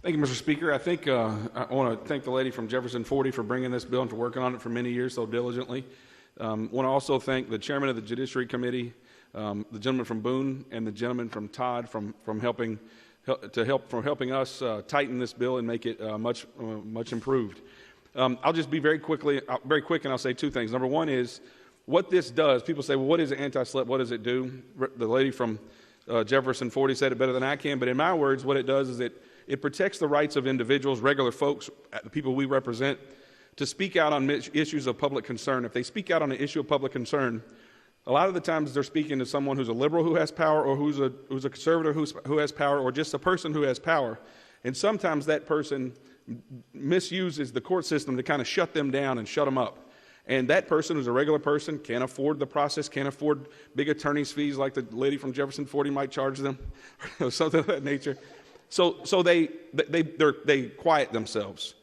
Thank you, Mr. Speaker. I think I want to thank the lady from Jefferson 40 for bringing this bill and for working on it for many years so diligently. Want to also thank the chairman of the Judiciary Committee, the gentleman from Boone, and the gentleman from Todd from helping us tighten this bill and make it much improved. I'll just be very quick, and I'll say two things. Number one is what this does. People say, well, what is anti-SLAPP? What does it do? The lady from Jefferson 40 said it better than I can, but in my words, what it does is it protects the rights of individuals, regular folks, the people we represent, to speak out on issues of public concern. If they speak out on an issue of public concern, a lot of the times they're speaking to someone who's a liberal who has power, or who's a conservative who has power, or just a person who has power. And sometimes that person misuses the court system to kind of shut them down and shut them up. And that person who's a regular person can't afford the process, can't afford big attorney's fees like the lady from Jefferson 40 might charge them, or something of that nature. So they quiet themselves.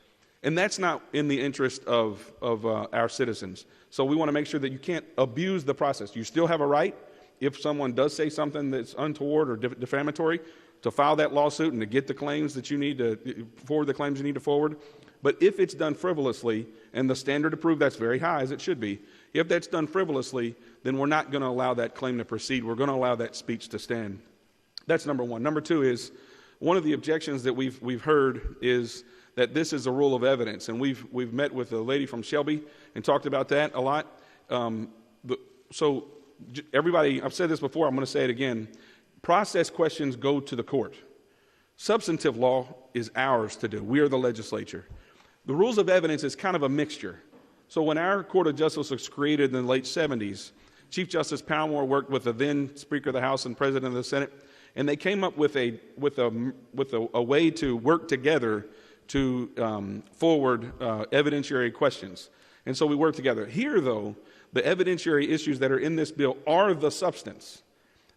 And that's not in the interest of our citizens. So we want to make sure that you can't abuse the process. You still have a right, if someone does say something that's untoward or defamatory, to file that lawsuit and to get the claims that you need to forward the claims you need to forward. But if it's done frivolously, and the standard to prove that's very high, as it should be, if that's done frivolously, then we're not going to allow that claim to proceed. We're going to allow that speech to stand. That's number one. Number two is, one of the objections that we've heard is that this is a rule of evidence, and we've met with a lady from Shelby and talked about that a lot. So everybody, I've said this before, I'm going to say it again. Process questions go to the court. Substantive law is ours to do. We are the legislature. The rules of evidence is kind of a mixture. So when our Court of Justice was created in the late 70s, Chief Justice Palmore worked with the then Speaker of the House and President of the Senate, and they came up with a way to work together to forward evidentiary questions. And so we work together. Here, though, the evidentiary issues that are in this bill are the substance,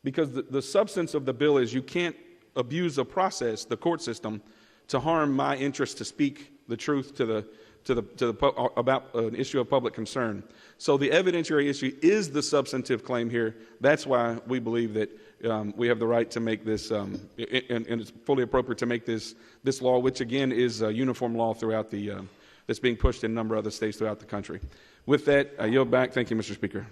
because the substance of the bill is you can't abuse a process, the court system, to harm my interest to speak the truth about an issue of public concern. So the evidentiary issue is the substantive claim here. That's why we believe that we have the right to make this, and it's fully appropriate to make this law, which again is a uniform law throughout that's being pushed in a number of other states throughout the country. With that, I yield back. Thank you, Mr. Speaker.